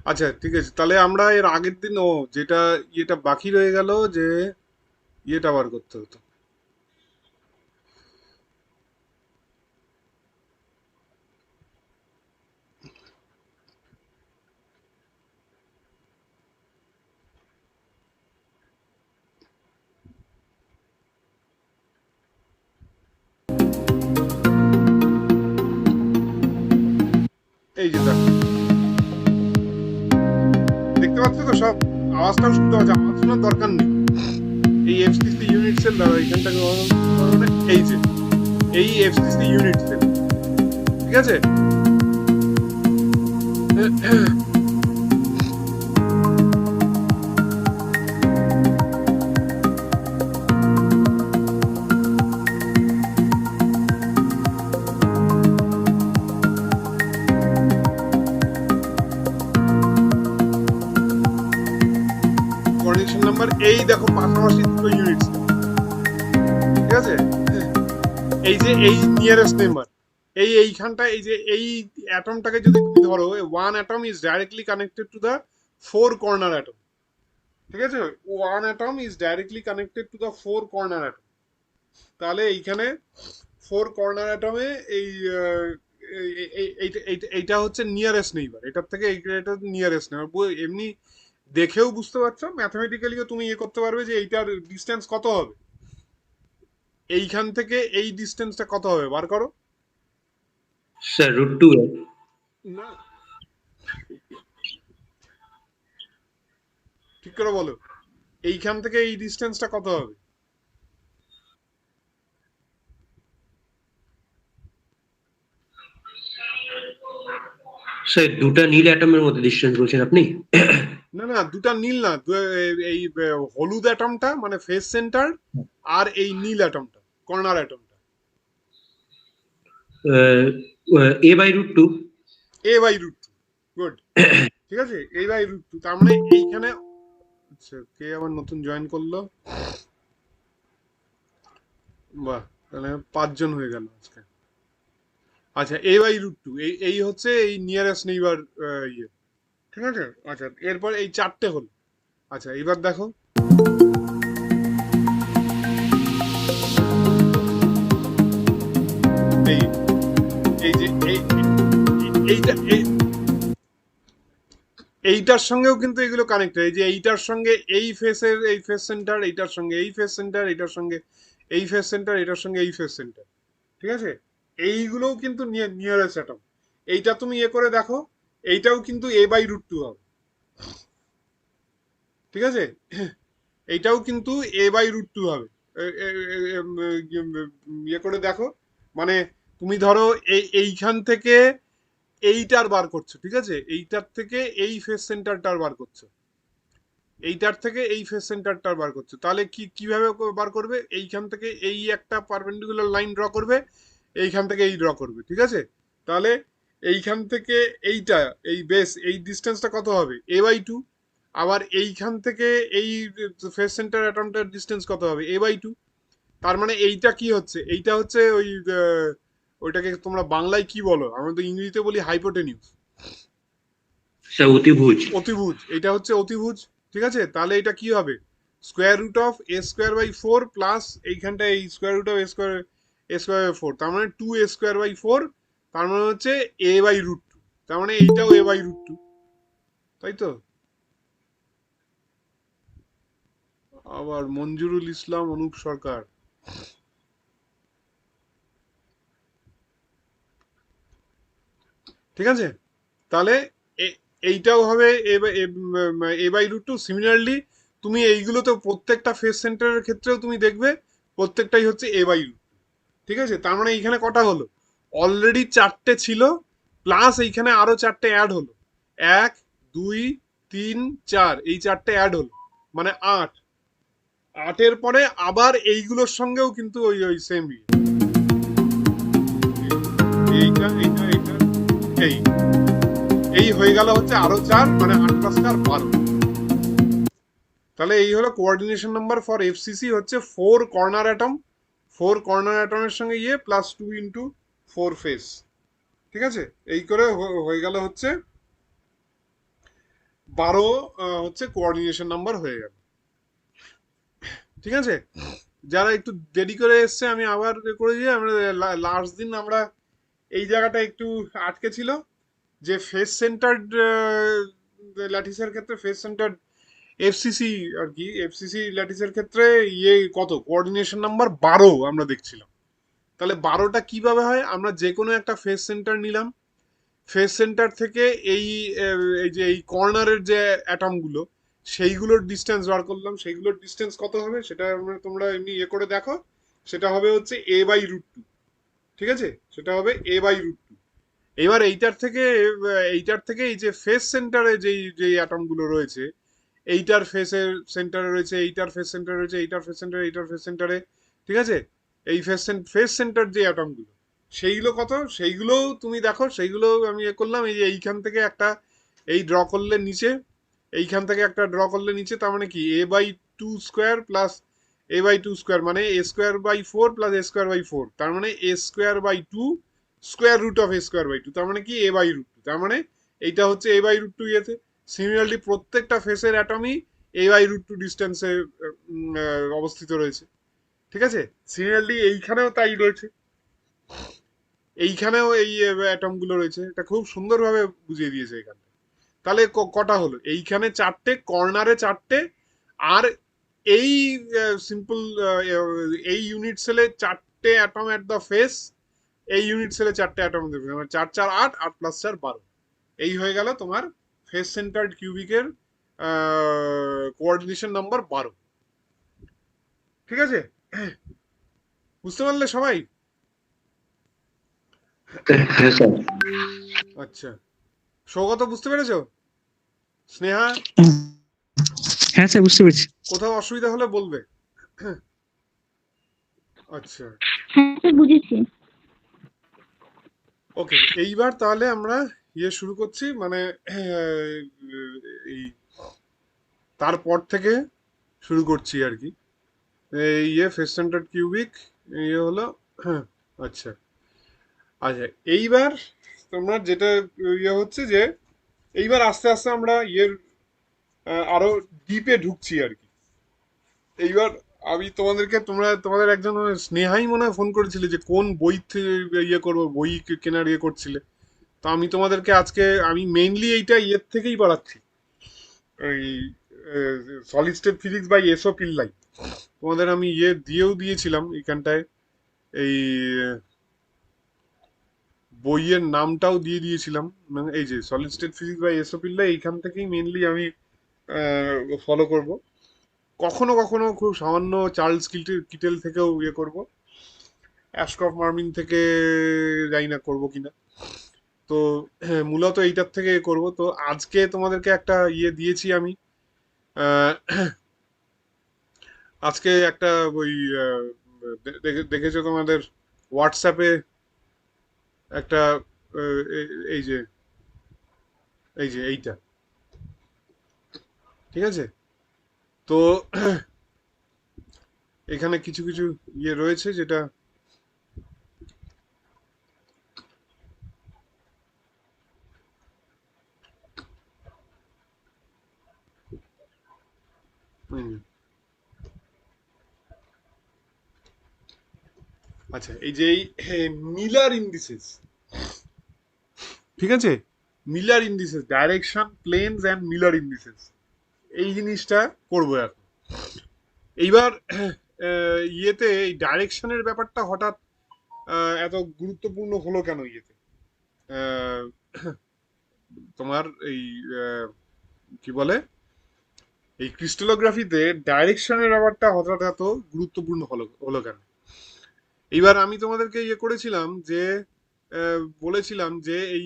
আচ্ছা ঠিক আছে, তাহলে আমরা এর আগের দিন যেটা ইয়েটা বাকি রয়ে গেল, যে ইয়েটা বার করতে হতো। এই যে দেখো, দেখতে পাচ্ছ তো সব? আওয়াজটাও শুনতে পাচ্ছ, আওয়াজ শোনার দরকার নেই। এই এফসিসি ইউনিট সেল দ্বারা এখানটাকে মানে এই যে এই এফসিসি ইউনিট সেল, ঠিক আছে? কোঅর্ডিনেশন নাম্বার এই দেখো, পাশাপাশি দুটো ইউনিট সেল, ঠিক আছে? এই যে এই নিয়ারেস্ট নেইবার, এইখানটা, এই যে এই অ্যাটমটাকে যদি তুমি ধরো, one atom is directly connected to the four corner atom, ঠিক আছে? One atom is directly connected to the four corner atom. তাহলে এইখানে ফোর কর্নার অ্যাটমে এই এইটা হচ্ছে নিয়ারেস্ট নেইবার, এটার থেকে এটা নিয়ারেস্ট নেইবার। এমনি দেখেও বুঝতে পারছো, ম্যাথমেটিক্যালিও তুমি ইয়ে করতে পারবে যে এইটার ডিস্টেন্স কত হবে, এইখান থেকে এই ডিস্টেন্সটা কত হবে বার করো। স্যার √2 না, ঠিক করে বলো, এইখান থেকে এই ডিস্টেন্সটা কত হবে? স্যার দুটা নীল অ্যাটমের মধ্যে ডিস্টেন্স বলছেন আপনি? না না, দুটা নীল না, এই হলুদ অ্যাটমটা মানে ফেস সেন্টার, আর এই নীল অ্যাটমটা কর্নার অ্যাটমটা। a/√2। a/√2, গুড, ঠিক আছে, a/√2। তার মানে এইখানে, আচ্ছা কে আবার নতুন জয়েন করলো, বাহ, তাহলে পাঁচজন হয়ে গেল আজকে। আচ্ছা, a/√2, এই হচ্ছে এই নিয়ারেস্ট নেইবার ইয়ে, ঠিক আছে? আচ্ছা, এরপর এই চারটে হলো। আচ্ছা, এবার দেখো, এই এই যে এইটা এইটার সঙ্গেও কিন্তু এগুলো কানেক্টেড। এই যে এইটার সঙ্গে এই ফেসের এই ফেস সেন্টার, এইটার সঙ্গে এই ফেস সেন্টার, এইটার সঙ্গে এই ফেস সেন্টার, এটার সঙ্গে এই ফেস সেন্টার, ঠিক আছে? এইগুলোও কিন্তু নিয়ারেস্ট অ্যাটম। এইটা তুমি ইয়ে করে দেখো, এইটাও কিন্তু a/√2 হবে, ঠিক আছে? এইটাও কিন্তু a/√2 হবে। ইয়ে করে দেখো, মানে তুমি ধরো এইখান থেকে এইটার বার করছো, ঠিক আছে? এইটার থেকে এই ফেস সেন্টারটার বার করছো, এইটার থেকে এই ফেস সেন্টারটার বার করছো, তাহলে কিভাবে বার করবে? এইখান থেকে এই একটা পারপেন্ডিকুলার লাইন ড্র করবে, এইখান থেকে এই ড্র করবে, ঠিক আছে? তাহলে এইখান থেকে এইটা, এই বেস, এই ডিস্টেন্সটা কত হবে? a/2। আবার এইখান থেকে এই ফেস সেন্টার অ্যাটমটার ডিস্টেন্স কত হবে? a/2। তার মানে এইটা কি হচ্ছে? এইটা হচ্ছে ওই ওইটাকে তোমরা বাংলায় কি বলো? আমরা তো ইংরেজিতে বলি হাইপোটেনিউস, স্যার অতিভুজ। অতিভুজ। এটা হচ্ছে অতিভুজ, ঠিক আছে? তাহলে এটা কি হবে? √(a²/4 প্লাস এইখানটা এই √(a²/4), তার মানে 2(a²/4), তার মানে হচ্ছে a/√2। তার মানে এইটাও a/√2, তাই তো? আবার মঞ্জুরুল ইসলাম, অনুপ সরকার, ঠিক আছে? তাহলে এইটাও হবে a/√2। সিমিলারলি তুমি এইগুলোতে প্রত্যেকটা ফেস সেন্টারের ক্ষেত্রেও তুমি দেখবে প্রত্যেকটাই হচ্ছে a/√2, ঠিক আছে? তার মানে এইখানে কটা হলো? অলরেডি চারটে ছিল, প্লাস এইখানে আরো চারটে অ্যাড হলো, এক, দুই, তিন, চার, এই চারটে অ্যাড হলো, মানে আট। আটের পরে আবার এইগুলোর সঙ্গেও কিন্তু ওই ওই সেম, এইটা এইটা এইটা এই এই হয়ে গেল হচ্ছে আরো চার, মানে 8+4 12। তাহলে এই হলো কোঅর্ডিনেশন নাম্বার ফর এফসিসি, হচ্ছে four corner atom, four corner অ্যাটমের সঙ্গে ইয়ে প্লাস 2 × 4 ফেস, ঠিক আছে? এই করে হয়ে গেল হচ্ছে 12 হচ্ছে কোঅর্ডিনেশন নাম্বার হয়ে গেল। ঠিক আছে, যারা একটু দেরি করে এসছে আমি আবার করে দিয়ে আমরা লাস্ট দিন আমরা এই জায়গাটা একটু আটকে ছিল যে ফেস সেন্টার্ড ল্যাটিসের ক্ষেত্রে ফেস সেন্টার্ড এফসিসি আর কি, এফসিসি ল্যাটিসের ক্ষেত্রে ইয়ে কত কোঅর্ডিনেশন নাম্বার 12 আমরা দেখছিলাম। তাহলে 12টা কিভাবে হয়, আমরা যে কোনো একটা ফেস সেন্টার নিলাম, ফেস সেন্টার থেকে এই এই যে এই কর্নারের যে অ্যাটমগুলো সেইগুলোর ডিস্টেন্স বার করলাম, সেইগুলোর ডিস্টেন্স কত হবে সেটা তোমরা এমনি ইয়ে করে দেখো, সেটা হবে হচ্ছে a/√2। ঠিক আছে, সেটা হবে a/√2। এবার এইটার থেকে এই যে ফেস সেন্টারে যেই যেই অ্যাটমগুলো রয়েছে, এইটার ফেসের সেন্টারে রয়েছে, এইটার ফেস সেন্টারে রয়েছে, এইটার ফেস সেন্টারে, এইটার ফেস সেন্টারে, ঠিক আছে, এই ফেস সেন্টার যে অ্যাটমগুলো সেইগুলো কত, সেইগুলোও তুমি দেখো, সেইগুলো আমি এ করলাম, এই যে এইখান থেকে একটা এই ড্র করলে নিচে, এইখান থেকে একটা ড্র করলে নিচে, তার মানে কি a/2² প্লাস a/2² মানে a²/4 প্লাস a²/4, তার মানে a²/2 √(a²/2), তার মানে কি a/√2, তার মানে এইটা হচ্ছে a/√2 ইয়েতে। সিমিলারলি প্রত্যেকটা ফেসের অ্যাটমই a/√2 ডিস্টেন্সে অবস্থিত রয়েছে। ঠিক আছে, সিমিলারলি এইখানেও তাই রয়েছে, এইখানেও এই অ্যাটম গুলো রয়েছে, এটা খুব সুন্দরভাবে বুঝিয়ে দিয়েছে এখানে। তাহলে কটা হলো, এইখানে 4টে, কর্নারে 4টে, আর এই সিম্পল এই ইউনিট সেলে 4টে অ্যাটম এট দ্য ফেস, এই ইউনিট সেলে 4টে অ্যাটম, 4 4 8, 8 + 4 12। এই হয়ে গেল তোমার ফেস সেন্টার্ড কিউবিকের কোঅর্ডিনেশন নাম্বার 12। ঠিক আছে, বুঝতে পারলে সবাই? হ্যাঁ স্যার। আচ্ছা, সৌগত বুঝতে পেরেছো? স্নেহা? হ্যাঁ স্যার, বুঝতে পেরেছি। কোথাও অসুবিধা হলে বলবে। আচ্ছা, হ্যাঁ স্যার, বুঝেছি। ওকে, এইবার তাহলে আমরা ইয়ে শুরু করছি, মানে এই তারপর থেকে শুরু করছি আর কি। এই ইয়ে ফেস সেন্টার্ড কিউবিক ইয়ে হলো। হ্যাঁ, আচ্ছা আচ্ছা, এইবার তোমরা যেটা ইয়ে হচ্ছে যে এইবার আস্তে আস্তে আমরা ইয়ের আরো ডিপে ঢুকছি আর কি। এইবার আমি তোমাদেরকে, তোমাদের একজন স্নেহাই মনে হয় ফোন করেছিল যে কোন বই ইয়ে করবো, বই কেনার ইয়ে করছিলে। তো আমি তোমাদেরকে আজকে আমি মেইনলি এইটা ইয়ের থেকেই বাড়াচ্ছি, এই solid state physics by S O Pillai. তোমাদের আমি ইয়ে দিয়েও দিয়েছিলাম এখানটায়, এই বইয়ের নামটাও দিয়ে দিয়েছিলাম, মানে এই যে solid state physics by S O Pillai, এইখান থেকেই মেইনলি আমি ফলো করব। কখনো কখনো খুব সামান্য চার্লস কিটেল থেকেও ইয়ে করব, অ্যাশকফ মার্মিন থেকে জানি না করবো কিনা। তো মূলত এইটার থেকে করব। তো আজকে তোমাদেরকে একটা ইয়ে দিয়েছি আমি, আহ, আজকে একটা ওই দেখেছো তোমাদের হোয়াটসঅ্যাপে একটা এই যে এইটা, ঠিক আছে। তো এখানে কিছু কিছু ইয়ে রয়েছে যেটা আচ্ছা, এই যে মিলার ইন্ডিসেস, ঠিক আছে, Miller indices, direction planes and Miller indices, এই জিনিসটা করবো এখন। এইবার ইয়েতে এই ডাইরেকশনের ব্যাপারটা হঠাৎ এত গুরুত্বপূর্ণ হলো কেন ইয়েতে, আহ, তোমার এই কি বলে, এই ক্রিস্টালোগ্রাফিতে ডাইরেকশনের ব্যাপারটা হঠাৎ এত গুরুত্বপূর্ণ হলো কেন। এইবার আমি তোমাদেরকে ইয়ে করেছিলাম যে বলেছিলাম যে এই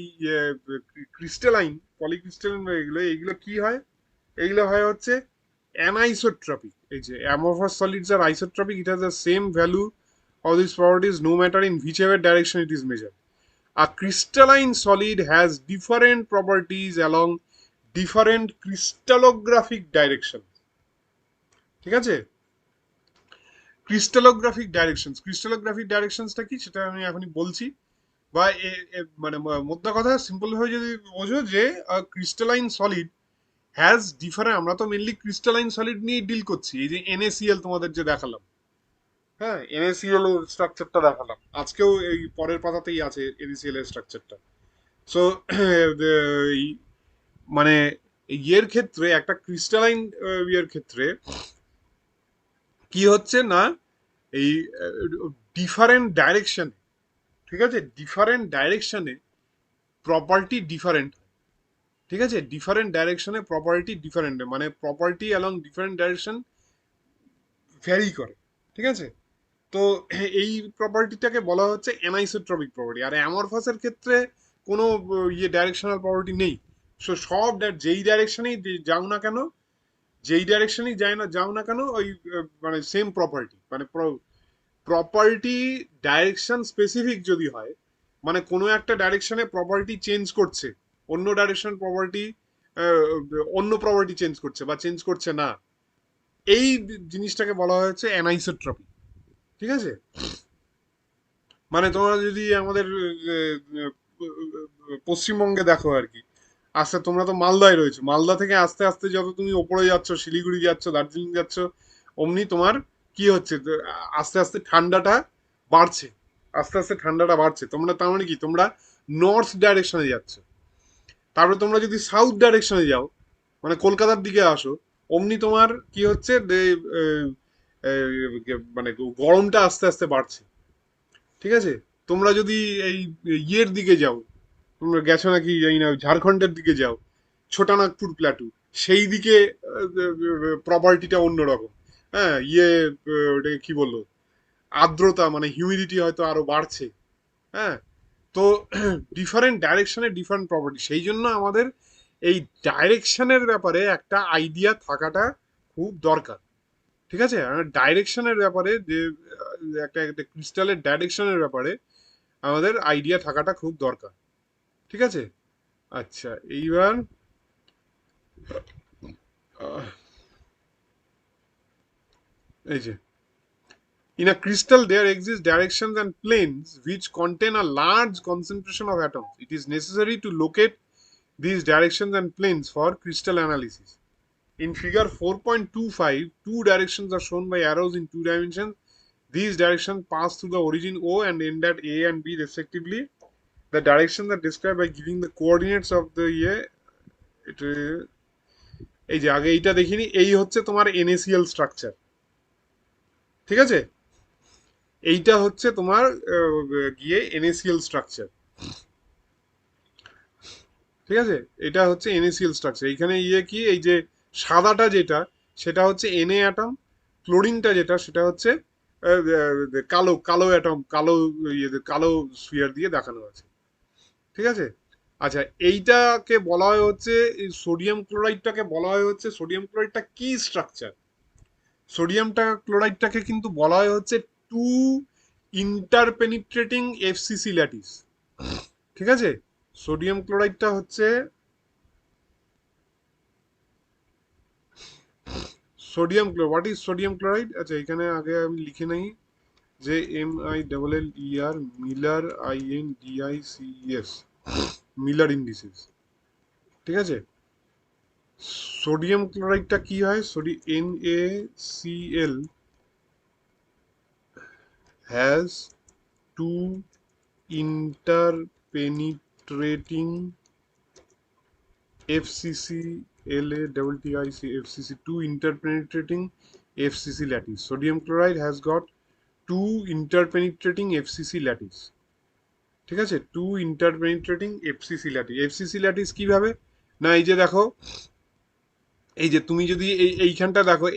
ক্রিস্টালাইন, পলিক্রিস্টালাইন, এগুলো এগুলো কি হয়, এগুলো হয় হচ্ছে অ্যানাইসোট্রপিক। এই যে amorphous solids are isotropic, it has the same value of these properties no matter in whichever direction it is measured. A crystalline solid has different properties along different crystallographic direction। ঠিক আছে, ক্রিস্টালোগ্রাফিক ডাইরেকশনসটা কি সেটা আমি এখনই বলছি। বা মানে মোদ্দা কথা সিম্পল ভাবে যদি বোঝো যে ক্রিস্টালাইন সলিড হ্যাজ ডিফারেন্ট, আমরা তো মেনলি ক্রিস্টালাইন সলিড নিয়ে ডিল করছি, এই যে NaCl তোমাদের যে দেখালাম, হ্যাঁ NaCl এর স্ট্রাকচারটা দেখালাম আজকেও, এই পরের পাতাতেই আছে NaCl এর স্ট্রাকচারটা। সো মানে ইয়ের ক্ষেত্রে, একটা ক্রিস্টালাইন ইয়ের ক্ষেত্রে কি হচ্ছে না, এই ডিফারেন্ট ডাইরেকশন, ঠিক আছে, ডিফারেন্ট ডাইরেকশনে প্রপার্টি ডিফারেন্ট, ঠিক আছে, ডিফারেন্ট ডাইরেকশনে প্রপার্টি ডিফারেন্ট, মানে property along different direction vary করে, ঠিক আছে। তো এই প্রপার্টিটাকে বলা হচ্ছে অ্যানাইসোট্রপিক প্রপার্টি। আর অ্যামরফাসের ক্ষেত্রে কোনো ইয়ে ডাইরেকশনাল প্রপার্টি নেই। সো সব যেই ডাইরেকশনেই যাও না কেন, যেই ডাইরেকশনেই যাও না কেন, ওই মানে সেম প্রপার্টি, মানে প্রপার্টি ডাইরেকশন স্পেসিফিক যদি হয়, মানে কোনো একটা ডাইরেকশনে প্রপার্টি চেঞ্জ করছে, অন্য ডাইরেকশন প্রপার্টি অন্য প্রপার্টি চেঞ্জ করছে বা চেঞ্জ করছে না, এই জিনিসটাকে বলা হয়েছে অ্যানাইসোট্রপি, ঠিক আছে। মানে তোমরা যদি আমাদের পশ্চিমবঙ্গে দেখো আর কি, আচ্ছা তোমরা তো মালদায় রয়েছো, মালদা থেকে আস্তে আস্তে যত তুমি ওপরে যাচ্ছ, শিলিগুড়ি যাচ্ছ, দার্জিলিং যাচ্ছ, অমনি তোমার কি হচ্ছে, আস্তে আস্তে ঠান্ডাটা বাড়ছে, আস্তে আস্তে ঠান্ডাটা বাড়ছে, তোমরা তার মানে কি, তোমরা নর্থ ডাইরেকশনে যাচ্ছ। তারপরে তোমরা যদি সাউথ ডাইরেকশনে যাও, মানে কলকাতার দিকে আসো, অমনি তোমার কি হচ্ছে, মানে গরমটা আস্তে আস্তে বাড়ছে, ঠিক আছে। তোমরা যদি এই ইয়ের দিকে যাও, তোমরা গেছো নাকি জানি না, ঝাড়খণ্ডের দিকে যাও, ছোটানাগপুর প্ল্যাটু, সেই দিকে প্রপার্টিটা অন্যরকম, হ্যাঁ ইয়ে ওটাকে কি বললো, আর্দ্রতা মানে হিউমিডিটি হয়তো আরো বাড়ছে, হ্যাঁ। তো ডিফারেন্ট ডাইরেকশনে ডিফারেন্ট প্রপার্টি, সেই জন্য আমাদের এই ডাইরেকশনের ব্যাপারে একটা আইডিয়া থাকাটা খুব দরকার, ঠিক আছে। ডাইরেকশনের ব্যাপারে যে একটা একটা ক্রিস্টালের ডাইরেকশনের ব্যাপারে আমাদের আইডিয়া থাকাটা খুব দরকার, ঠিক আছে। আচ্ছা এইবার আহ, এই যে in a crystal there exist directions and planes which contain a large concentration of atoms. It is necessary to locate these directions and planes for crystal analysis. In figure 4.25, two directions are shown by arrows in two dimensions. These directions pass through the origin O and end at A and B respectively. The directions are described by giving the coordinates of the year. এই যে আগে এইটা দেখিনি, এই হচ্ছে তোমার NaCl structure, ঠিক আছে। এইটা হচ্ছে তোমার গিয়ে NaCl স্ট্রাকচার, ঠিক আছে। এটা হচ্ছে NaCl স্ট্রাকচার। এইখানে ইয়ে কি, এই যে সাদাটা যেটা, সেটা হচ্ছে Na অ্যাটম, ক্লোরিনটা যেটা সেটা হচ্ছে কালো কালো অ্যাটম, কালো ইয়ে কালো স্ফিয়ার দিয়ে দেখানো আছে, ঠিক আছে। আচ্ছা এইটাকে বলা হয় হচ্ছে, সোডিয়াম ক্লোরাইডটাকে বলা হয় হচ্ছে, সোডিয়াম ক্লোরাইডটা কি স্ট্রাকচার, সোডিয়ামটা ক্লোরাইডটাকে কিন্তু বলা হয় হচ্ছে টু ইন্টারপেনিট্রেটিং FCC ল্যাটিস, ঠিক আছে। সোডিয়াম ক্লোরাইডটা হচ্ছে, sodium chloride, what is sodium chloride, আচ্ছা এখানে আগে আমি লিখে নেই যে MILLER, Miller INDICES, Miller indices, ঠিক আছে। সোডিয়াম ক্লোরাইডটা কি হয়, NaCl has two interpenetrating FCC LATTIC FCC, two interpenetrating FCC lattice. Sodium chloride has got two interpenetrating FCC lattice, ঠিক আছে, two interpenetrating FCC lattice. FCC lattice কিভাবে না, এই যে দেখো, এই যে তুমি যদি এইখানটা দেখো,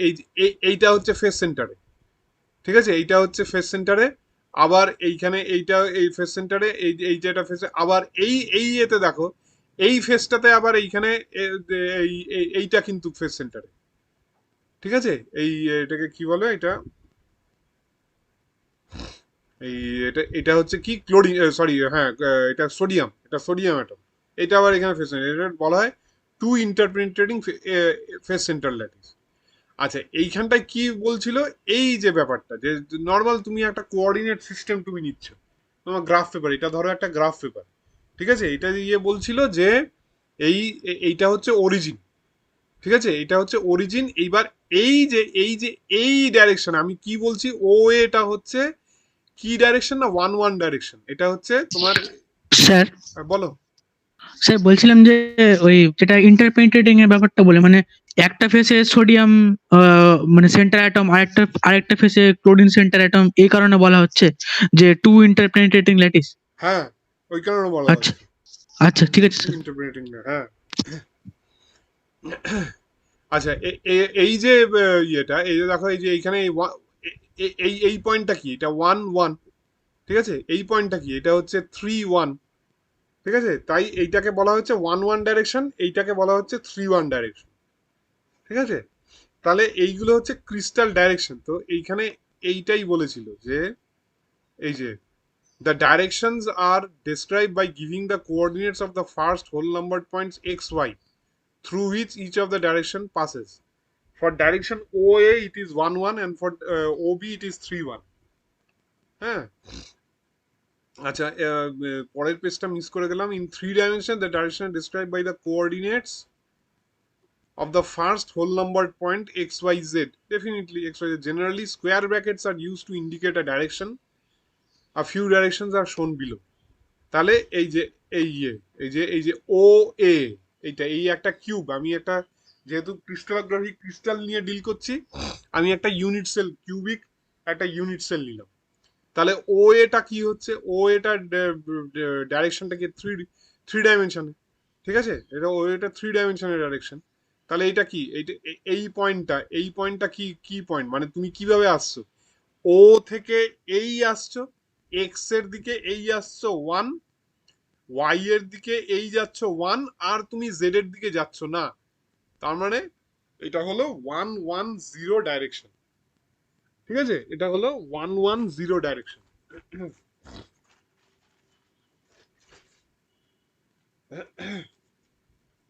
এইটা হচ্ছে ফেস সেন্টারে, ঠিক আছে, এইটা হচ্ছে ফেস সেন্টারে, আবার এইখানে এইটা এই ফেস সেন্টারে, এইটা এটা ফেসে, আবার এই এতে দেখো, এই ফেসটাতে আবার এইখানে এইটা কিন্তু ফেস সেন্টারে, ঠিক আছে। এই এটাকে কি বলে, এটা এই এটা হচ্ছে কি, ক্লোরিন, সরি হ্যাঁ, এটা সোডিয়াম, এটা সোডিয়াম অ্যাটম, এটা আবার এখানে ফেস সেন্টার, এটা বলা হয় টু ইন্টারপেনিট্রেটিং ফেস সেন্টার ল্যাটিস। আচ্ছা এইখানটায় কি বলছিল, এই যে ব্যাপারটা, যে নর্মাল তুমি একটা কোঅর্ডিনেট সিস্টেম তুমি নিচ্ছ, তোমার গ্রাফ পেপার, এটা ধরো একটা গ্রাফ পেপার, ঠিক আছে। এটা দিয়ে বলছিল যে এইটা হচ্ছে অরিজিন, ঠিক আছে, এটা হচ্ছে অরিজিন। এইবার এই যে এই ডাইরেকশন আমি কি বলছি, ও এটা হচ্ছে কি ডাইরেকশন না, ওয়ান ওয়ান ডাইরেকশন। এটা হচ্ছে তোমার, স্যার বলো। স্যার বলছিলাম যে ওই যেটা ইন্টারপেনিট্রেটিং এর ব্যাপারটা বলে মানে একটা ফেসে সোডিয়াম মানে সেন্টার অ্যাটম, আরেকটা ফেসে ক্লোরিন সেন্টার অ্যাটম, এই কারণে বলা হচ্ছে যে টু ইন্টারপেনিট্রেটিং ল্যাটিস। হ্যাঁ, ওই কারণে বলা আচ্ছা হচ্ছে আচ্ছা ঠিক আছে টু স্যার। ইন্টারপ্রেটিং না। হ্যাঁ, আচ্ছা, এই যে ইয়েটা, এই যে দেখো, এই যে এইখানে এই পয়েন্টটা কি, এটা ওয়ান ওয়ান, ঠিক আছে, এই পয়েন্টটা কি, এটা হচ্ছে থ্রি ওয়ান, ঠিক আছে, তাই এইটাকে বলা হচ্ছে ওয়ান ওয়ান ডাইরেকশন, এইটাকে বলা হচ্ছে থ্রি ওয়ান ডাইরেকশন, ঠিক আছে। তাহলে এইগুলো হচ্ছে ক্রিস্টাল ডাইরেকশন। তো এইখানে এইটাই বলেছিল যে এই যে the directions are described by giving the coordinates of the first whole numbered points x y through which each of the direction passes. For direction OA it is 1 1 and for OB it is 3 1. হ্যাঁ, আচ্ছা, পরের পেজটা miss করে গেলাম। In three dimension the direction describe by the coordinates of the first whole numbered point xyz. Definitely xyz. Generally square brackets are used to indicate a direction. A few directions are shown below. তাহলে এই যে এই এই যে ও এ, এইটা এই একটা cube, আমি একটা, যেহেতু ক্রিস্টালোগ্রাফি ক্রিস্টাল নিয়ে ডিল করছি, আমি একটা ইউনিট সেল কিউবিক একটা ইউনিট সেল নিলাম। তাহলে ও এটা কি হচ্ছে, ও এটা ডাইরেকশনটা কি থ্রি থ্রি ডাইমেনশনে, ঠিক আছে, এটা ও এটা থ্রি ডাইমেনশনের ডাইরেকশন। তাহলে এটা কি, এইটা এই পয়েন্টটা কি কি পয়েন্ট, মানে তুমি কিভাবে আসছো, ও থেকে এই আসছো, এক্স এর দিকে এই আসছো ওয়ান, ওয়াই এর দিকে এই যাচ্ছ ওয়ান, আর তুমি জেড এর দিকে যাচ্ছ না। তার মানে এটা হলো ওয়ান ওয়ান জিরো ডাইরেকশন, ঠিক আছে, এটা হলো ওয়ান ওয়ান জিরো ডাইরেকশন,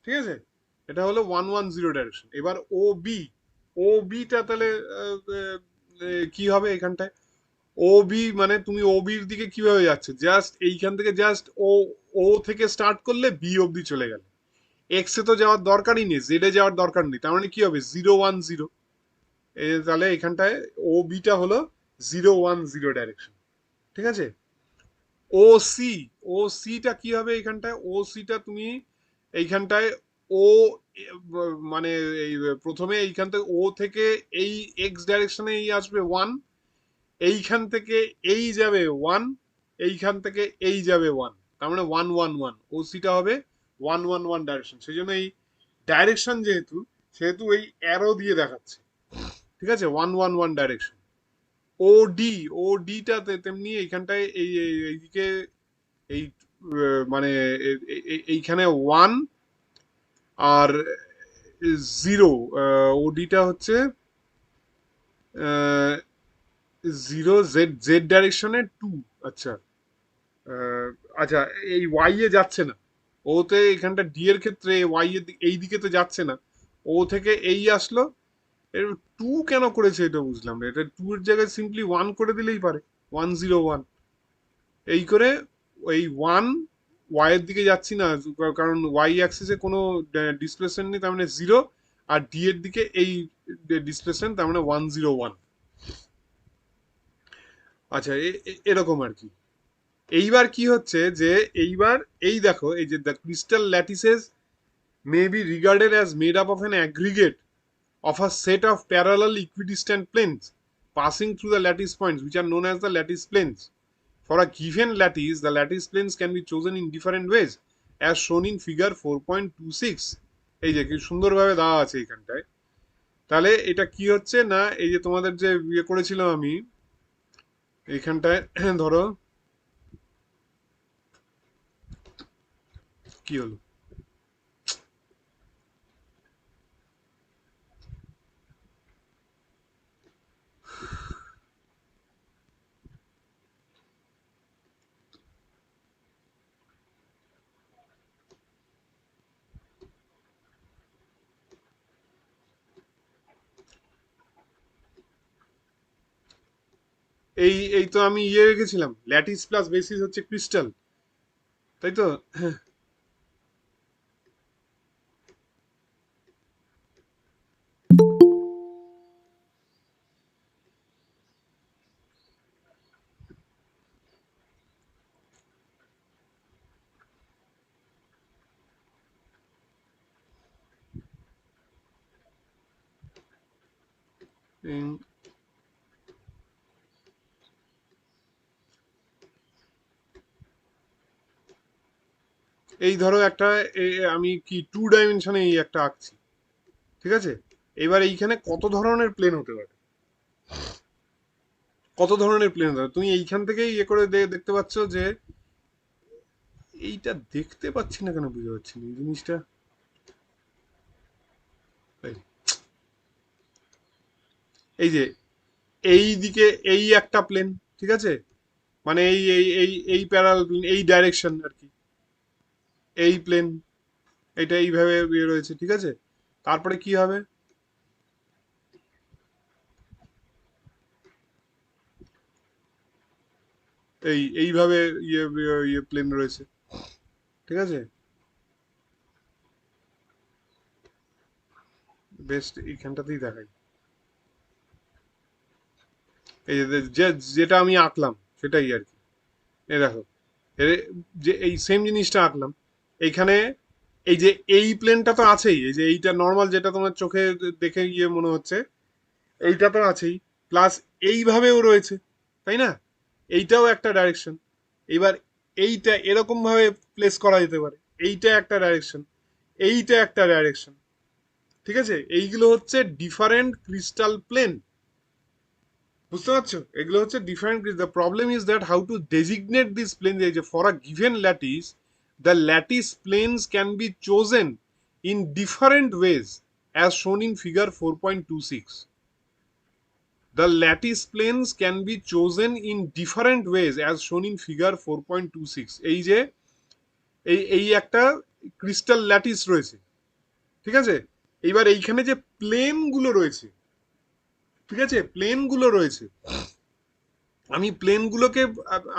ঠিক আছে, এটা হলো ওয়ান ওয়ান জিরো ডাইরেকশন। এবার ও বি, ও বিটা তাহলে কি হবে এখানটায়, ও বি মানে তুমি ও বির দিকে কিভাবে যাচ্ছে, জাস্ট এইখান থেকে জাস্ট ও, ও থেকে স্টার্ট করলে বি অবধি চলে গেল, এক্স এ তো যাওয়ার দরকারই নেই, জেড এ যাওয়ার দরকার নেই, তার মানে কি হবে জিরো ওয়ান জিরো। তাহলে এখানটায় ও বিটা হলো জিরো ওয়ান জিরো ডাইরেকশন, ঠিক আছে। ও সি, ও সিটা কি হবে এখানটায়, ও সিটা তুমি এইখানটায় ও মানে এই প্রথমে এইখান থেকে ও থেকে এই এক্স ডাইরেকশনে এই আসবে ওয়ান, এইখান থেকে এই যাবে ওয়ান, এইখান থেকে এই যাবে ওয়ান, তার মানে ওয়ান ওয়ান ওয়ান, ও সিটা হবে ওয়ান ওয়ান ওয়ান ডাইরেকশন। সেই জন্য এই ডাইরেকশন যেহেতু, সেহেতু এই অ্যারো দিয়ে দেখাচ্ছে, ঠিক আছে, ওয়ান ওয়ান ওয়ান ডাইরেকশন। ও ডি, ও ডিটাতে তেমনি এইখানটায় এইদিকে এই মানে এইখানে ওয়ান আর জিরো, ও ডিটা হচ্ছে জিরো, জেড জেড ডাইরেকশনে টু। আচ্ছা, আহ, আচ্ছা, এই ওয়াই এ যাচ্ছে না, ওতে এখানটা ডি এর ক্ষেত্রে ওয়াই এর এই দিকে তো যাচ্ছে না, ও থেকে এই আসলো, এর টু কেন করেছে এটা বুঝলাম না, এটা টু এর জায়গায় সিম্পলি ওয়ান করে দিলেই পারে, ওয়ান জিরো ওয়ান, এই করে ওই ওয়ান, ওয়াই এর দিকে যাচ্ছি না, কারণ ওয়াই অ্যাক্সিসে কোনো ডিসপ্লেসমেন্ট নেই, তার মানে জিরো, আর ডি এর দিকে এই ডিসপ্লেসমেন্ট, তার মানে ওয়ান জিরো ওয়ান। আচ্ছা, এরকম আর কি। এইবার কি হচ্ছে যে এইবার এই দেখো, এই যে the crystal ল্যাটিসেস may be regarded as made up of an aggregate of a set of parallel equidistant planes passing through the lattice points which are known as the lattice planes. For a given lattice, the lattice planes can be chosen in different ways as shown in figure 4.26. এই যে কি সুন্দরভাবে দেওয়া আছে এইখানটায়। তাহলে এটা কি হচ্ছে না, এই যে তোমাদের যে ইয়ে করেছিলাম আমি এইখানটায়, ধরো কি হলো, এই তো আমি ইয়ে রেখেছিলাম, ল্যাটিস প্লাস বেসিস হচ্ছে ক্রিস্টাল, তাই তো। in এই ধরো একটা আমি কি 2 ডাইমেনশনে এই একটা আঁকছি, ঠিক আছে? এবার এইখানে কত ধরনের প্লেন হতে পারে, কত ধরনের প্লেন হতে পারে তুমি এইখান থেকেই ইয়ে করে দেখতে পাচ্ছ যে এইটা দেখতে পাচ্ছি না কেন, বুঝতে পারছি না এই জিনিসটা। এই এই যে এই দিকে এই একটা প্লেন, ঠিক আছে? মানে এই প্যারাল প্লেন, এই ডাইরেকশন আর কি, এই প্লেন, এটা এইভাবে ইয়ে রয়েছে, ঠিক আছে? তারপরে কি হবে, এইভাবে ইয়ে ইয়ে প্লেন রয়েছে, ঠিক আছে? বেস্ট এইখানটাতেই দেখাই, এই যেটা আমি আঁকলাম সেটাই আর কি। এই দেখো, যে এই সেম জিনিসটা আঁকলাম এইখানে, এই যে এই প্লেনটা তো আছেই, এই যে এইটা নর্মাল যেটা তোমার চোখে দেখে গিয়ে মনে হচ্ছে, এইটা তো আছেই, প্লাস এইভাবেও রয়েছে, তাই না? এইটাও একটা ডাইরেকশন। এবার এইটা এরকম ভাবে প্লেস করা যেতে পারে, এইটা একটা ডাইরেকশন, এইটা একটা ডাইরেকশন, ঠিক আছে? এইগুলো হচ্ছে ডিফারেন্ট ক্রিস্টাল প্লেন, বুঝতে পারছো? এগুলো হচ্ছে different. The problem is that how to designate this plane, এই যে for a given lattice the lattice planes can be chosen in different ways as shown in figure 4.26। The lattice planes can be chosen in different ways as shown in figure 4.26। এই যে এই একটা crystal lattice রয়েছে, ঠিক আছে? এইবার এইখানে যে প্লেন গুলো রয়েছে, ঠিক আছে, প্লেন গুলো রয়েছে, আমি প্লেন গুলোকে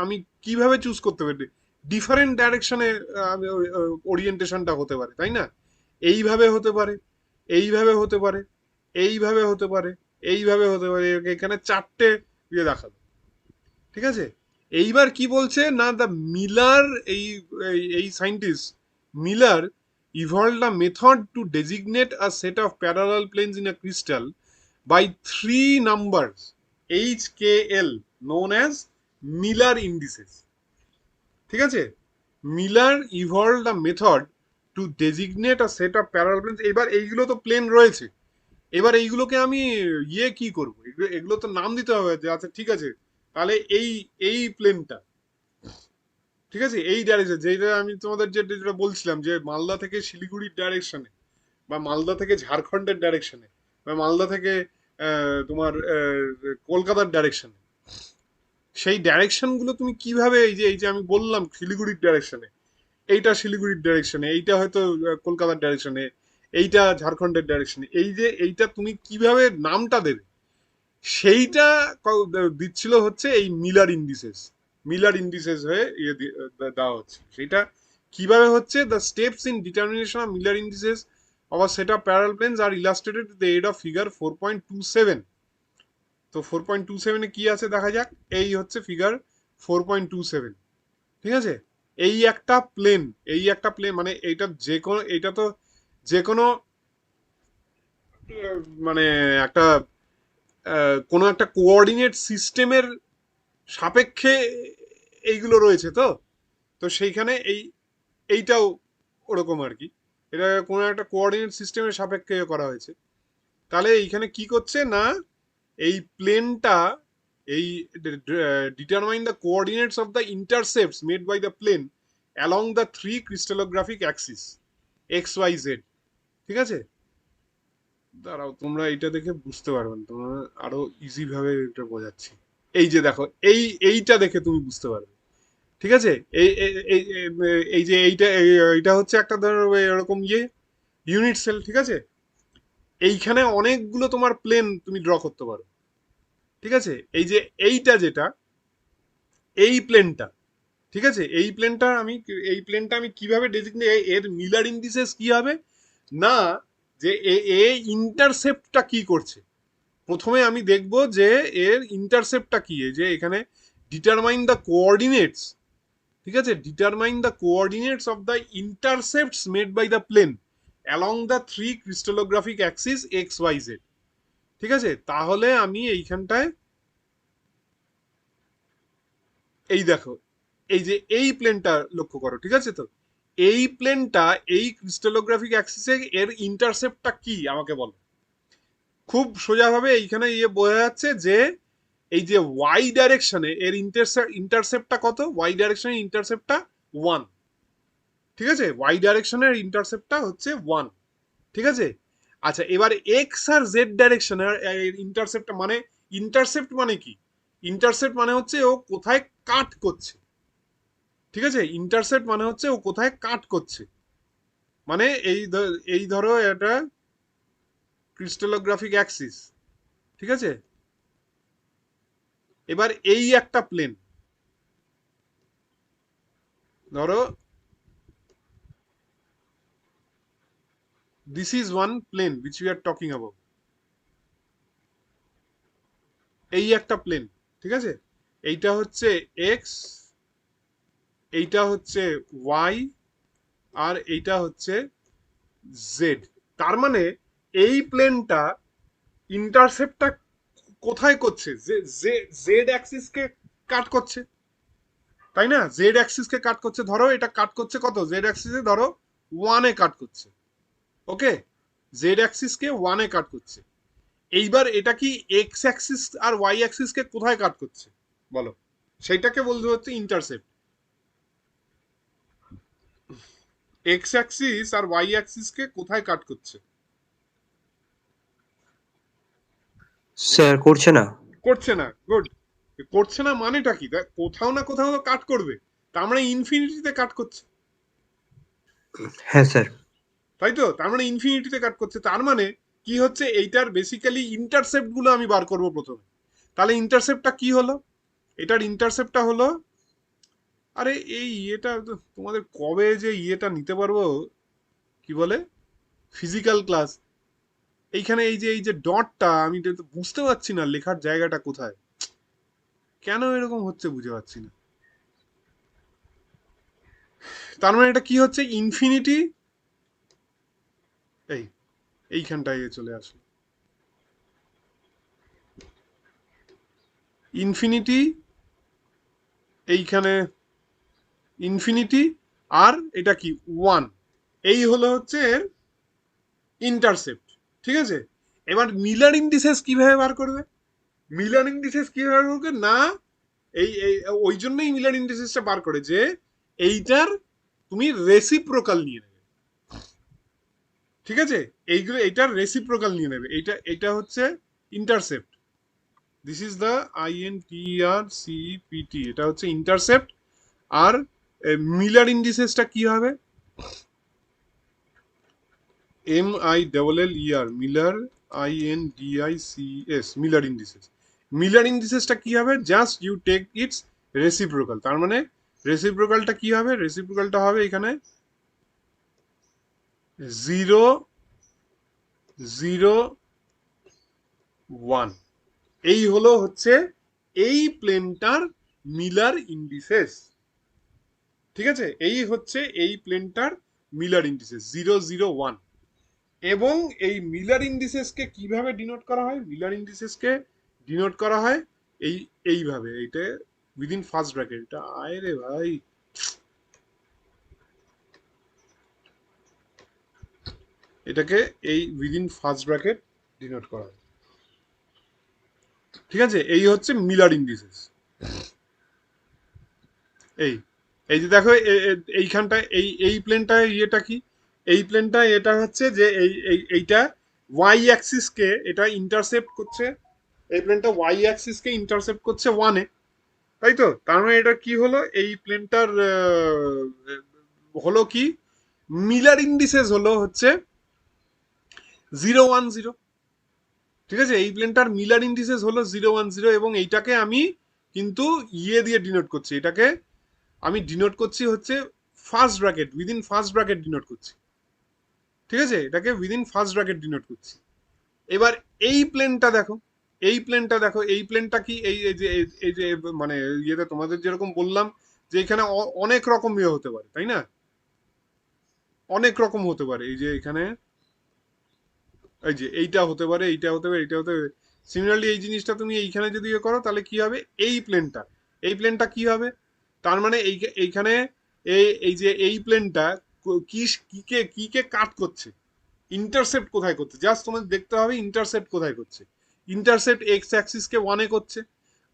আমি কিভাবে চুজ করতে পারি? ডিফারেন্ট ডাইরেকশনে ওরিয়েন্টেশনটা হতে পারে, তাই না? এইভাবে হতে পারে, এইভাবে হতে পারে, এইভাবে হতে পারে, এইভাবে হতে পারে। এখানে চারটে ইয়ে দেখালো, ঠিক আছে? এইবার কি বলছে না, দ্য মিলার, এই এই scientist Miller evolved a method to designate a set of parallel planes in a crystal by 3 numbers HKL known as Miller indices, ঠিক আছে? Miller evolved a method to designate a set of parallel planes. এবার এইগুলো তো plane রয়েছে, এবার এইগুলোকে আমি ইয়ে কি করব, এগুলো তো নাম দিতে হবে যে আচ্ছা ঠিক আছে, তাহলে এই প্লেনটা, ঠিক আছে, এই ডাইরেকশন, যেটা আমি তোমাদের যেটা বলছিলাম যে মালদা থেকে শিলিগুড়ির ডাইরেকশনে, বা মালদা থেকে ঝাড়খণ্ডের ডাইরেকশনে, বা মালদা থেকে তোমার কলকাতার ডাইরেকশনে, সেই ডাইরেকশন গুলো তুমি কিভাবে, এই যে আমি বললাম শিলিগুড়ির ডাইরেকশনে, এইটা শিলিগুড়ির ডাইরেকশনে, এইটা হয়তো কলকাতার ডাইরেকশনে, এইটা ঝাড়খণ্ডের ডাইরেকশনে, এই যে এইটা তুমি কিভাবে নামটা দেবে, সেইটা দিচ্ছিল হচ্ছে এই মিলার ইন্ডিসেস। মিলার ইন্ডিসেস হয়ে দেওয়া হচ্ছে সেটা কিভাবে হচ্ছে, the steps in determination of Miller indices of a set of parallel planes are illustrated with the aid of figure 4.27। তো 4.27 কি আছে দেখা যাক। এই হচ্ছে ফিগার 4.27, ঠিক আছে? এই একটা প্লেন, এই একটা প্লেন মানে এইটা যে কোনো, এইটা তো যে কোনো মানে একটা কোনো একটা কোঅর্ডিনেট সিস্টেমের সাপেক্ষে এইগুলো রয়েছে, তো তো সেইখানে এইটাও ওরকম আর কি, এটা কোনো একটা কোঅর্ডিনেট সিস্টেমের সাপেক্ষে করা হয়েছে। তাহলে এইখানে কি করছে না, এই প্লেনটা, এই determine the coordinates of the intercepts made by the plane along the 3 crystallographic axis x y z, ঠিক আছে? দাঁড়াও, তোমরা এটা দেখে বুঝতে পারবে না, তোমরা আরো ইজি ভাবে এটা বোঝাচ্ছি। এই যে দেখো, এইটা দেখে তুমি বুঝতে পারবে, ঠিক আছে? এই এই এই যে এইটা হচ্ছে একটা ধরো এরকম ইয়ে ইউনিট সেল, ঠিক আছে? এইখানে অনেকগুলো তোমার প্লেন তুমি ড্র করতে পারো, ঠিক আছে? এই যে এইটা যেটা, এই প্লেনটা, ঠিক আছে, এই প্লেনটা আমি কিভাবে ডেজিগনেট, এর মিলার ইন্ডিসেস কি হবে না, যে এ ইন্টারসেপ্টটা কি করছে, প্রথমে আমি দেখব যে এর ইন্টারসেপ্টটা কি, যে এখানে ডিটারমাইন দ্য কোঅর্ডিনেটস, ঠিক আছে, determine the coordinates of the intercepts made by the plane along the 3 crystallographic axis x y z. ঠিক আছে, তাহলে আমি এইখানটায় এই দেখো, এই যে এই প্লেনটা লক্ষ্য করো, ঠিক আছে, তো এই প্লেনটা এই ক্রিস্টালোগ্রাফিক অ্যাক্সিসে এর ইন্টারসেপ্টটা কি আমাকে বলো। খুব সোজাভাবে এইখানে বোঝা যাচ্ছে যে এই যে ওয়াই ডাইরেকশনে এর ইন্টারসেপ্টটা কত, ওয়াই ডাইরেকশনের ইন্টারসেপ্টটা 1, ঠিক আছে, ওয়াই ডাইরেকশনের ইন্টারসেপ্টটা হচ্ছে 1, ঠিক আছে। আচ্ছা, এবার এক্স আর জেড ডাইরেকশনের ইন্টারসেপ্ট মানে, ইন্টারসেপ্ট মানে কি, ইন্টারসেপ্ট মানে হচ্ছে ও কোথায় কাট করছে, ঠিক আছে, ইন্টারসেপ্ট মানে হচ্ছে ও কোথায় কাট করছে, মানে এই ধরো এটা ক্রিস্টালোগ্রাফিক অ্যাক্সিস, ঠিক আছে। এবার এই একটা প্লেন, ধরো this is one plane which we are talking about, এই একটা প্লেন, ঠিক আছে, এইটা হচ্ছে এক্স, এইটা হচ্ছে ওয়াই, আর এইটা হচ্ছে জেড। তার মানে এই প্লেনটা ইন্টারসেপ্টটা কোথায় করছে, জেড অ্যাক্সিসকে কাট করছে, তাই না, জেড অ্যাক্সিসকে কাট করছে, ধরো এটা কাট করছে কত, জেড অ্যাক্সিসে ধরো 1-এ কাট করছে, ওকে, জেড অ্যাক্সিসকে 1-এ কাট করছে। এইবার এটা কি এক্স অ্যাক্সিস আর ওয়াই অ্যাক্সিসকে কোথায় কাট করছে বলো, সেইটাকে বলতে হচ্ছে ইন্টারসেপ্ট। এক্স অ্যাক্সিস আর ওয়াই অ্যাক্সিসকে কোথায় কাট করছে, স্যার করছে না। করছে না, গুড। করছে না মানেটা কি, কোথাও না কোথাও তো কাট করবে, তার মানে ইনফিনিটিতে কাট করছে, হ্যাঁ স্যার। তাই তো, তার মানে ইনফিনিটিতে কাট করছে, তার মানে কি হচ্ছে, এইটার বেসিক্যালি ইন্টারসেপ্ট গুলো আমি বার করব প্রথমে। তাহলে ইন্টারসেপ্টটা কি হলো, এটার ইন্টারসেপ্টটা হলো, আরে এই ইয়েটা তোমাদের কবে যে ইয়েটা নিতে পারবো, কি বলে, ফিজিক্যাল ক্লাস, এইখানে এই যে ডটটা আমি তো বুঝতে পারছি না লেখার জায়গাটা কোথায়, কেন এরকম হচ্ছে বুঝতে পারছি না। তার মানে এটা কি হচ্ছে, ইনফিনিটি, এই এইখানটায় চলে আসলো, ইনফিনিটি, এইখানে ইনফিনিটি, আর এটা কি 1, এই হলো হচ্ছে এর ইন্টারসেপ্ট, ঠিক আছে। এবার মিলার ইন্ডিসেস কিভাবে বার করবে, মিলার ইন্ডিসেস কিভাবে বার করবে না, এই ওই জন্যই মিলার ইন্ডিসেসটা বার করে যে এইটার তুমি রেসিপ্রোকাল নিয়ে নেবে, ঠিক আছে, এইগুলো এইটার রেসিপ্রোকাল নিয়ে নেবে, এটা হচ্ছে intercept, this is the INTERCEPT, এটা হচ্ছে ইন্টারসেপ্ট। আর মিলার ইন্ডিসেসটা কি হবে, MILLER, Miller, INDICES, Miller indices. Miller ইন্ডিসেসটা কি হবে, just you take its reciprocal, তার মানে রেসিপ্রোকালটা কি হবে, রেসিপ্রোকালটা হবে এখানে 0 0 1, এই হলো হচ্ছে এই প্লেনটার মিলার ইন্ডিসেস, ঠিক আছে, এই হচ্ছে এই প্লেনটার মিলার ইন্ডিসেস 0 0 1। এবং এই মিলার ইন্ডিসেসকে কিভাবে ডিনোট করা হয়, মিলার ইন্ডিসেসকে ডিনোট করা হয় এইভাবে, এইটা উইদিন ফার্স্ট ব্র্যাকেট, এটা আয় রে ভাই, এটাকে এই উইদিন ফার্স্ট ব্র্যাকেট ডিনোট করা হয়, ঠিক আছে, এই হচ্ছে মিলার ইন্ডিসেস। এই এই যে দেখো এইখানটায় এই প্লেনটায় ইয়েটা কি, এই প্লেনটায় এটা হচ্ছে যে এইটা ওয়াই অ্যাক্সিসকে এটা ইন্টারসেপ্ট করছে, এই প্লেনটা ওয়াই অ্যাক্সিসকে ইন্টারসেপ্ট করছে 1-এ, তাই তো, তার মানে এটা কি হলো, এই প্লেনটার হলো কি, মিলার ইন্ডিসেস হলো হচ্ছে 0 1 0, ঠিক আছে, এই প্লেনটার মিলার ইন্ডিসেস হলো 0 1 0, এবং এইটাকে আমি কিন্তু ইয়ে দিয়ে ডিনোট করছি, এটাকে আমি ডিনোট করছি হচ্ছে first bracket, within first bracket denote করছি, ঠিক আছে, এটাকে উইদিন ফার্স্ট ব্র্যাকেট ডিনোট করছি। এবার এই প্লেনটা দেখো, এই প্লেনটা দেখো, এই প্লেনটা কি, এই যে মানে ইয়েতে তোমাদের যেরকম বললাম যে এখানে অনেক রকম ইয়ে হতে পারে, তাই না, অনেক রকম হতে পারে, এই যে এখানে এই যে এইটা হতে পারে, এইটা হতে পারে, এইটা হতে পারে। সিমিলারলি এই জিনিসটা তুমি এইখানে যদি ইয়ে করো তাহলে কি হবে, এই প্লেনটা কি হবে, তার মানে এইখানে এই যে এই প্লেনটা কিকে কাট করছে, ইন্টারসেপ্ট কোথায় করছে, জাস্ট তোমাদের দেখতে হবে ইন্টারসেপ্ট কোথায় করছে। ইন্টারসেপ্ট এক্স অ্যাক্সিসকে ওয়ানে করছে,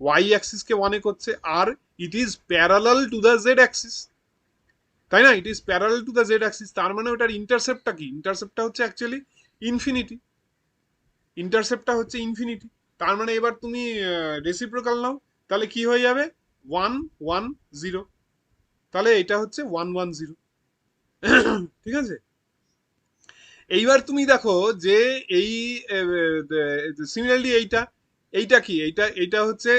ওয়াই অ্যাক্সিসকে ওয়ানে করছে, আর it is parallel to the Z axis, তাই না? It is parallel to the Z axis, তার মানে ওটার ইন্টারসেপ্টটা কি, ইন্টারসেপ্টটা হচ্ছে অ্যাকচুয়ালি ইনফিনিটি, ইন্টারসেপ্টটা হচ্ছে ইনফিনিটি। তার মানে এবার তুমি রেসিপ্রোকাল নাও, তাহলে কি হয়ে যাবে, 1 1 0, তাহলে এটা হচ্ছে 1 1 0। ঠিক আছে, এইবার তুমি দেখো যে এই সিমিলারলি এইটা, এইটা কি, এইটা হচ্ছে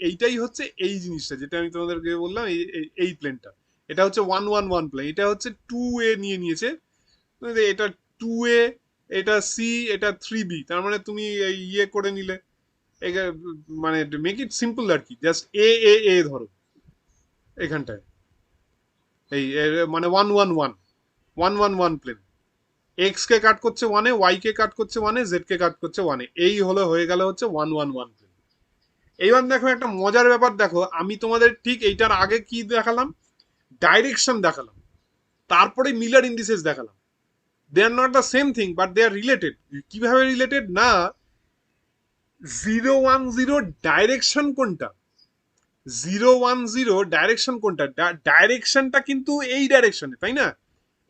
এইটাই হচ্ছে এই জিনিসটা যেটা আমি তোমাদেরকে বললাম, এই প্লেনটা, এটা হচ্ছে 1 1 1 প্লেন, এটা হচ্ছে 2a নিয়ে নিয়েছে, এটা 2a, এটা সি, এটা 3b, তার মানে তুমি ইয়ে করে নিলে, মানে মেক ইট সিম্পল আর কি, জাস্ট এ ধরো এখানটায়, এই মানে 1 1 1 প্লেন, এক্স কে কাট করছে ওয়ানে, ওয়াই কে কাট করছে ওয়ানে, জেড কে কাট করছে ওয়ানে, এই হলো হয়ে গেল হচ্ছে 1 1 1 প্লেন। এইবার দেখো একটা মজার ব্যাপার, দেখো আমি তোমাদের ঠিক এইটার আগে কি দেখালাম, ডাইরেকশন দেখালাম, তারপরে মিলার ইন্ডিসেস দেখালাম। They are not the same thing but they are related. কিভাবে রিলেটেড না, 0 1 0 ডাইরেকশন কোনটা, 0 1 0 ডাইরেকশন কোনটা, ডাইরেকশনটা কিন্তু এই ডাইরেকশনে, তাই না?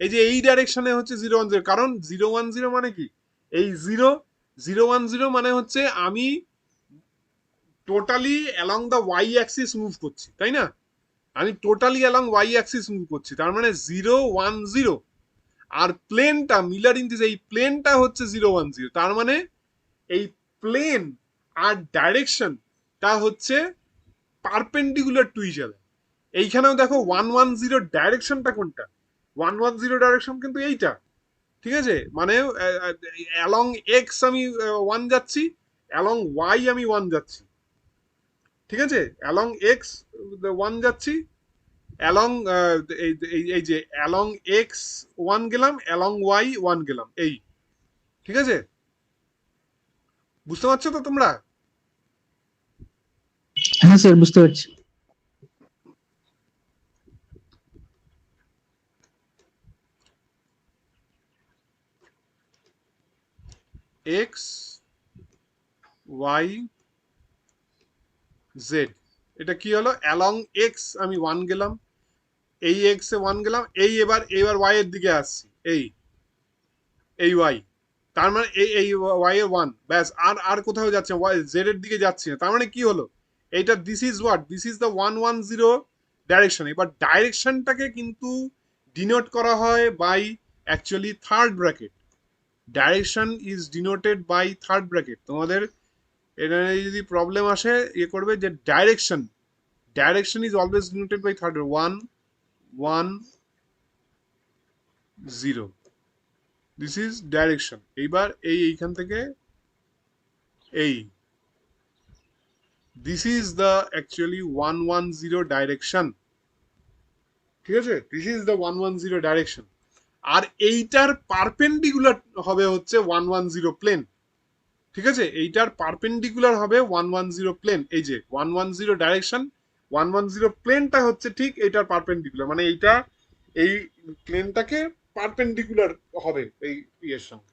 এই যে এই ডাইরেকশনে হচ্ছে 0 1 0, কারণ 0 1 0 মানে কি, এই 0 1 0 মানে হচ্ছে আমি totally along the y axis move করছি, তাই না? আমি totally along y axis move করছি, তার মানে 0 1 0, আর প্লেনটা মিলার ইন্ডিস, এই প্লেনটা হচ্ছে 0 1 0, তার মানে এই প্লেন আর ডাইরেকশনটা হচ্ছে পারপেন্ডিকুলার টু ইচ আদার। এইখানেও দেখো 1 1 0 ডাইরেকশনটা কোনটা, 1 1 0 ডাইরেকশন কিন্তু এইটা, ঠিক আছে? মানে অ্যালং এক্স আমি 1 যাচ্ছি, অ্যালং ওয়াই আমি 1 যাচ্ছি, ঠিক আছে? অ্যালং এক্স 1 যাচ্ছি, অ্যালং এই যে অ্যালং এক্স 1 গেলাম, অ্যালং ওয়াই 1 গেলাম, এই, ঠিক আছে? বুঝতে পারছো তো তোমরা? হ্যাঁ স্যার, বুঝতে পারছি। এক্স ওয়াই জেড, এটা কি হলো, অ্যালং এক্স আমি 1 গেলাম, এই এক্স এ 1 গেলাম, এই এবার ওয়াই এর দিকে আসছি, এই ওয়াই, তার মানে এই ওয়াই এর 1, ব্যাস, আর কোথাও যাচ্ছে ওয়াই জেড এর দিকে যাচ্ছে না, তার মানে কি হলো, এইটা this is what, this is the 1 1 0 direction. এবার ডাইরেকশনটাকে কিন্তু ডিনোট করা হয় by actually third bracket, direction is denoted by third bracket. তোমাদের এটা যদি প্রবলেম আসে ইয়ে করবে যে direction is always denoted by third, 1 1 0, this is direction. এইবার এইখান থেকে এই, this is the actually 1 1 0 direction, ঠিক আছে? দিস ইজ দ্য 1 1 0 ডাইরেকশন, আর এইটার পারপেন্ডিকুলার হবে হচ্ছে 1 1 0 প্লেন, ঠিক আছে? এইটার পারপেন্ডিকুলার হবে 1 1 0 প্লেন, এই যে 1 1 0 ডাইরেকশন, 1 1 0 প্লেনটা হচ্ছে ঠিক এইটার পারপেন্ডিকুলার, মানে এইটা এই প্লেনটাকে পারপেন্ডিকুলার হবে এই ইয়ের সঙ্গে,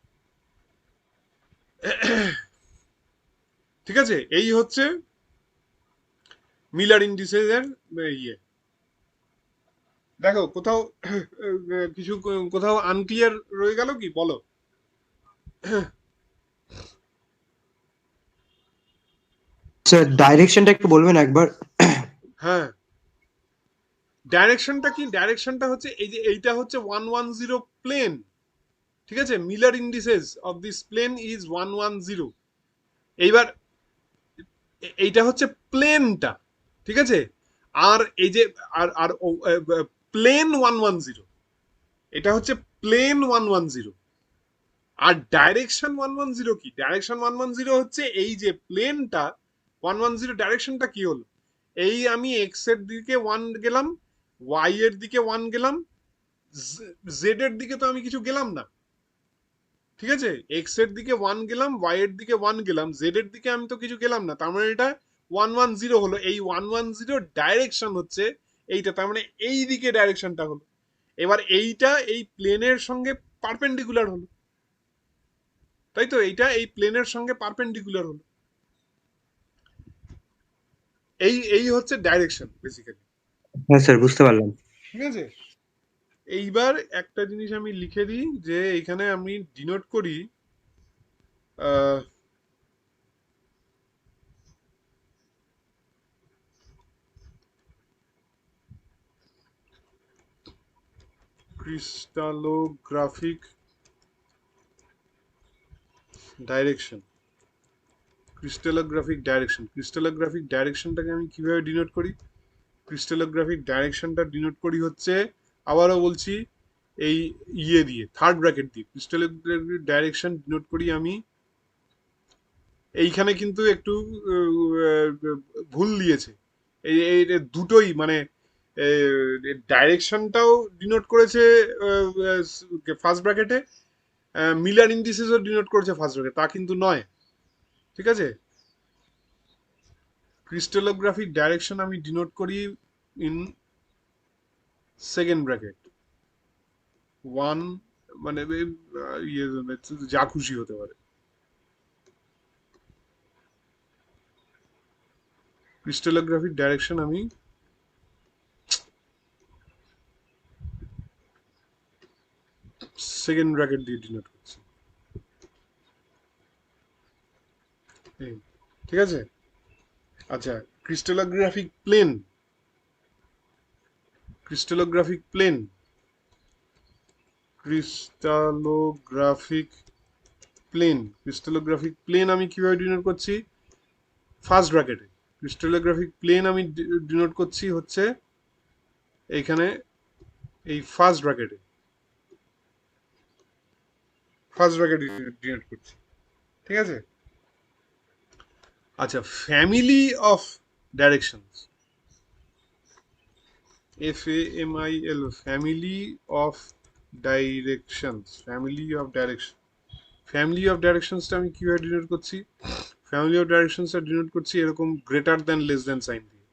ঠিক আছে? এই হচ্ছে মিলার ইন্ডিসেস এর ইয়ে। দেখো কোথাও কিছু কোথাও আনক্লিয়ার রয়ে গেল কি, বলো? স্যার ডাইরেকশনটা একটু বলবেন একবার? হ্যাঁ, ডাইরেকশনটা কি, ডাইরেকশনটা হচ্ছে এই যে এইটা হচ্ছে 1 1 0 প্লেন, ঠিক আছে? Miller indices of this plane is 1 1 0। এইবার এইটা হচ্ছে প্লেনটা, ঠিক আছে? আর এই যে আর প্লেন 1 1 0, এটা হচ্ছে প্লেন 1 1 0। আর ডাইরেকশন 1 1 0 কি, ডাইরেকশন 1 1 0 হচ্ছে এই যে প্লেনটা 1 1 0, ডাইরেকশনটা কি হলো, এই আমি এক্স এর দিকে 1 গেলাম, ওয়াই এর দিকে 1 গেলাম, জেড এর দিকে তো আমি কিছু গেলাম না, ঠিক আছে, এক্স এর দিকে 1 গেলাম, ওয়াই এর দিকে 1 গেলাম, জেড এর দিকে আমি তো কিছু গেলাম না, তার মানে এটা 110 হলো। এই 110 ডাইরেকশন হচ্ছে এইটা, তার মানে এই দিকে ডাইরেকশনটা হলো। এবার এইটা এই প্লেনের সঙ্গে পারপেন্ডিকুলার হলো, তাই তো, এইটা এই প্লেনের সঙ্গে পারপেন্ডিকুলার হলো। এই এই হচ্ছে ডাইরেকশন বেসিক্যালি। হ্যাঁ স্যার, বুঝতে পারলাম। ঠিক আছে, এইবার একটা জিনিস আমি লিখে দিই, যে এখানে আমি ডিনোট করি ক্রিস্টালোগ্রাফিক ডাইরেকশন। ক্রিস্টালোগ্রাফিক ডাইরেকশনটাকে আমি কিভাবে ডিনোট করি? ক্রিস্টালোগ্রাফিক ডাইরেকশনটা ডিনোট করি হচ্ছে, আবারও বলছি, এই ইয়ে দিয়ে, থার্ড ব্র্যাকেট দিয়ে ক্রিস্টালোগ্রাফিক ডাইরেকশন ডিনোট করি আমি। এইখানে কিন্তু একটু ভুল দিয়েছে, এই এই দুটোই মানে ডাইরেকশনটাও ডিনোট করেছে ফার্স্ট ব্র্যাকেটে, মিলার ইন্ডিসেসও ডিনোট করেছে ফার্স্ট ব্র্যাকেট, তা কিন্তু নয়। ঠিক আছে, ক্রিস্টালোগ্রাফিক ডাইরেকশন আমি ডিনোট করি ইন সেকেন্ড ব্র্যাকেট, 1, মানে ইয়ে যা খুশি হতে পারে। ক্রিস্টালোগ্রাফিক ডাইরেকশন আমি সেকেন্ড ব্র্যাকেট দিয়ে ডিনোট করছি। ঠিক আছে, আচ্ছা, crystallographic plane, crystallographic plane, crystallographic crystallographic plane আমি কিভাবে ডিনোট করছি? ফার্স্ট ব্র্যাকেটে ক্রিস্টালোগ্রাফিক প্লেন আমি ডিনোট করছি হচ্ছে এইখানে, এই ফার্স্ট ব্র্যাকেটে ডিনোট করছি। ঠিক আছে, আচ্ছা, family of directions, FAMIL, family of directions, family of ডাইরেকশনসটা আমি কিভাবে ডিনোট করছি? ফ্যামিলি অফ ডাইরেকশনসটা ডিনোট করছি এরকম greater than less than sign দিয়ে,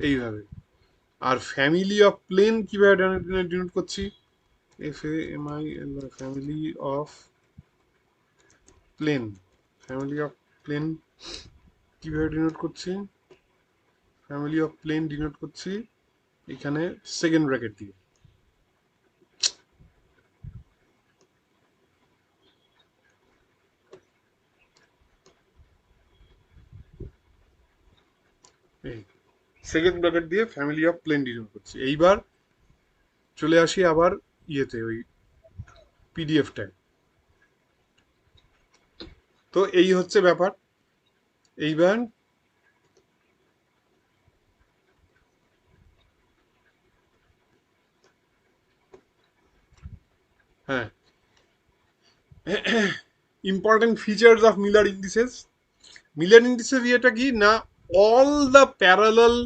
এইভাবে। আর ফ্যামিলি অফ প্লেন কিভাবে ডিনোট করছি? FAMIL, family of plane, family of plane কিভাবে ডিনোট করছি? ফ্যামিলি অফ প্লেন ডিনোট করছি এখানে সেকেন্ড ব্র্যাকেট দিয়ে। এই সেকেন্ড ব্র্যাকেট দিয়ে ফ্যামিলি অফ প্লেন ডিনোট করছি। এইবার চলে আসি আবার ইয়েতে, ওই পিডিএফটায়। তো এই হচ্ছে ব্যাপার। এইবার হ্যাঁ, important features of Miller indices. Miller indices ইয়েটা কি না, all the parallel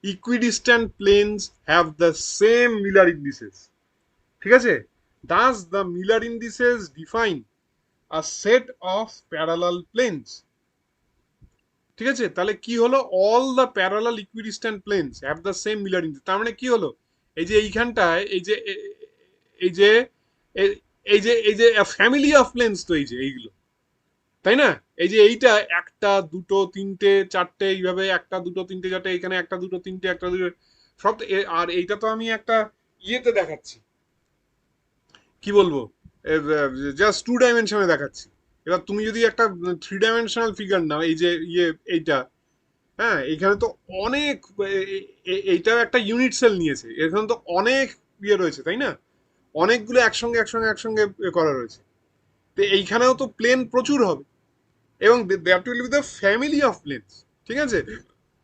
equidistant planes have the same Miller indices. ঠিক আছে, thus the Miller indices define a set of parallel planes. ঠিক আছে, তাহলে কি হলো, all the parallel equidistant planes have the same Miller indices, তার মানে কি হলো, এই যে এইখানটায় এই যে এই যে ফ্যামিলি অফ প্লেনস, তো এই যে এইগুলো, তাই না, এই যে এইটা একটা দুটো তিনটে চারটে এইভাবে, একটা দুটো তিনটে চারটে, এখানে একটা দুটো তিনটে একটা দুটো সব, আর এইটা তো আমি একটা ইয়েতে দেখাচ্ছি, কি বলবো, জাস্ট 2 ডাইমেনশনে দেখাচ্ছি। এবার তুমি যদি একটা 3 ডাইমেনশনাল ফিগার নাও, এই যে ইয়ে এইটা, হ্যাঁ, এখানে তো অনেক, এইটাও একটা ইউনিট সেল নিয়েছে, এখানে তো অনেক ইয়ে রয়েছে, তাই না, অনেকগুলো একসঙ্গে একসঙ্গে একসঙ্গে করা রয়েছে, তো এইখানেও তো প্লেন প্রচুর হবে, এবং that will be the family of planes. ঠিক আছে,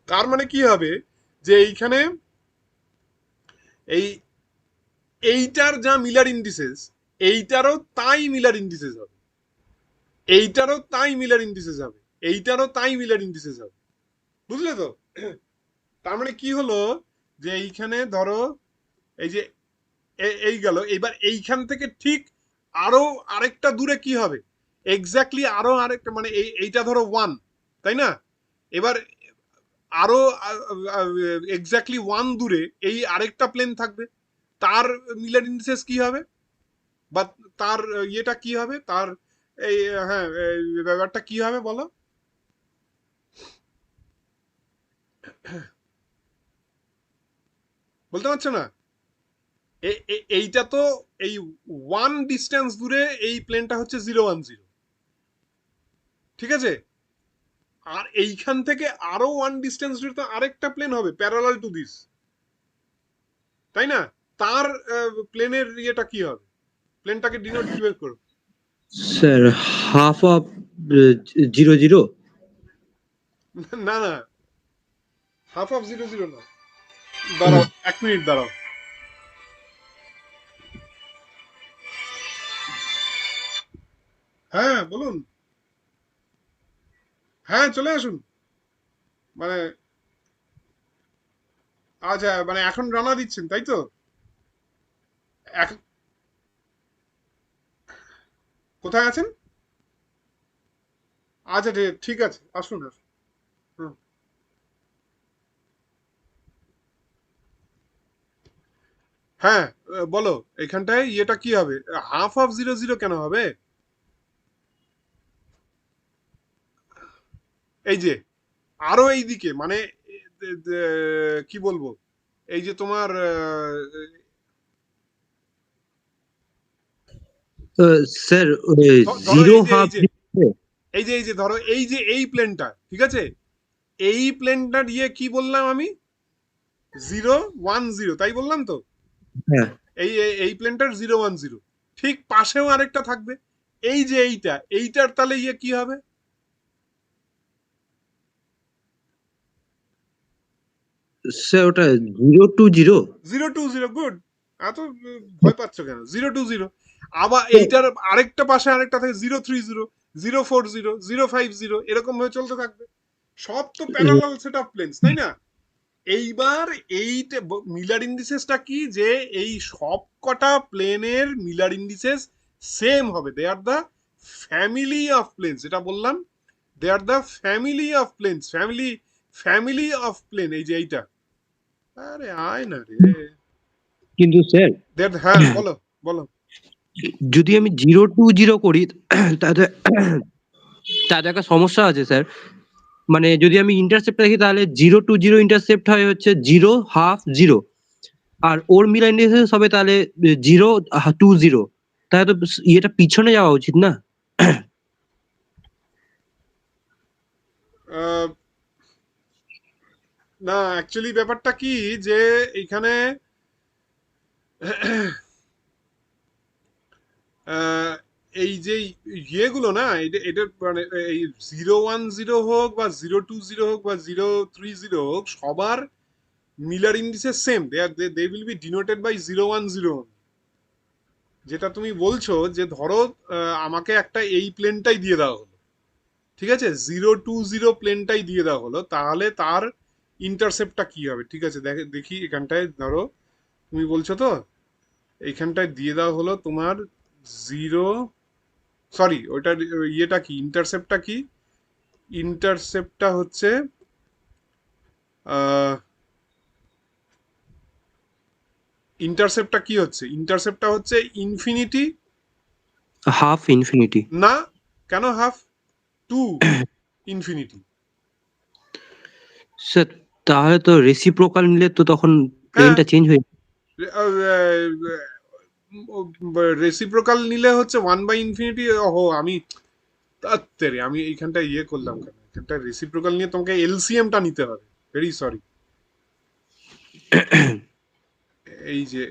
তার মানে কি হবে, যে এইখানে এই এইটার যা মিলার ইন্ডিসেস, এইটারও তাই মিলার ইন্ডিসেস হবে, এইটারও তাই মিলার ইন্ডিসেস হবে, এইটারও তাই মিলার ইন্ডিসেস হবে, বুঝলে তো? তার মানে কি হলো, যে এইখানে ধরো এই যে এই গেল। এবার এইখান থেকে ঠিক আরো আরেকটা দূরে কি হবে, এক্স্যাক্টলি আরো আরেকটা, মানে এইটা ধরো 1, তাই না? এবার আরো এক্স্যাক্টলি 1 দূরে এই আরেকটা প্লেন থাকবে, তার মিলার ইন্ডিসেস কি হবে, বা তার ইয়েটা কি হবে, তার এই হ্যাঁ এই ব্যাপারটা কি হবে বলো? বলতে পারছো না? এইটা তো এই 1 ডিস্টেন্স দূরে এই প্লেনটা হচ্ছে 010, ঠিক আছে? আর এইখান থেকে আরো 1 ডিস্টেন্স দূরে তো আরেকটা প্লেন হবে প্যারালাল টু দিস, তাই না? তার প্লেনের ইয়েটা কি হবে, প্লেনটাকে ডিনোট কিভাবে করো? Sir half of 00। না না, হাফ অফ 00 না, দাঁড়াও 1 মিনিট দাঁড়াও। হ্যাঁ বলুন, হ্যাঁ চলে আসুন। মানে আচ্ছা, মানে এখন রানা দিচ্ছেন তাই তো? কোথায় আছেন? আচ্ছা ঠিক আছে, আসুন আসুন। হুম। হ্যাঁ বলো, এখানটায় ইয়েটা কি হবে, হাফ অফ 00 কেন হবে? এই যে আরো এইদিকে, মানে কি বলবো, এই যে তোমার স্যার ধরো 0 এই যে হাফ। এই যে ধরো এই যে এই প্লেনটা, ঠিক আছে, এই প্লেনটার ইয়ে কি বললাম আমি, 010, তাই বললাম তো? হ্যাঁ এই প্লেনটার 010 ঠিক পাশেও আরেকটা থাকবে, এই যে এইটার তাহলে ইয়ে কি হবে? স্যার ওটা 020। 020, গুড। এত ভয় পাচ্ছ কেন? 020, আবার এইটার আরেকটা পাশে আরেকটা থাকে 030, 040, 050, এরকম ভাবে চলতে থাকবে। সব তো প্যারালাল সেট অফ প্লেনস, তাই না? এইবার এইটা মিলার ইন্ডিসেসটা কি, যে এই সব কটা প্লেনের মিলার ইন্ডিসেস সেম হবে, they are the family of planes, এটা বললাম, they are the family of planes, family of plane, এই যে এইটা। আরে আয় না রে। কিন্তু স্যার হ্যাঁ বলো বলো। যদি আমি 020 করি তাতে তাতে একটা সমস্যা আছে স্যার। মানে যদি আমি ইন্টারসেপ্ট রাখি তাহলে 020 ইন্টারসেপ্ট হয় হচ্ছে 0 হাফ 0, আর ওর মিলা ইন্ডিসেস হবে তাহলে 020। তাহলে তো ইয়েটা পিছনে যাওয়া উচিত না? না অ্যাকচুয়ালি ব্যাপারটা কি, যে এইখানে এই যে ইয়েগুলো না, এটা মানে এই 010 হোক বা 020 হোক বা 030 হোক, সবার Miller indices same, they will be denoted by 010। যেটা তুমি বলছো, যে ধরো আমাকে একটা এই প্লেনটাই দিয়ে দেওয়া হলো, ঠিক আছে, 020 প্লেনটাই দিয়ে দেওয়া হলো, তাহলে তার ইন্টারসেপ্টটা কি হবে? ঠিক আছে, দেখি এখানটায় ধরো, তুমি বলছো তো এইখানটায় দিয়ে দেওয়া হলো তোমার 0, সরি ওইটার ইয়েটা কি, ইন্টারসেপ্টটা কি? ইন্টারসেপ্টটা হচ্ছে ইন্টারসেপ্টটা কি হচ্ছে, ইন্টারসেপ্টটা হচ্ছে ইনফিনিটি। Half infinity. না, কেন হাফ? To infinity. স্যার তাহলে তো রেসিপ্রোকাল নিলে তো তখন হ্যাঁ, প্লেনটা চেঞ্জ হয়ে। রেসিপ্রোকাল নিলে হচ্ছে 1/ইনফিনিটি। ওহো, আমি তাত্তেরে আমি এইখানটা ইয়ে করলাম কেন, এখানটা রেসিপ্রোকাল নিয়ে তোমাকে এলসিএমটা নিতে হবে, ভেরি সরি। এই যে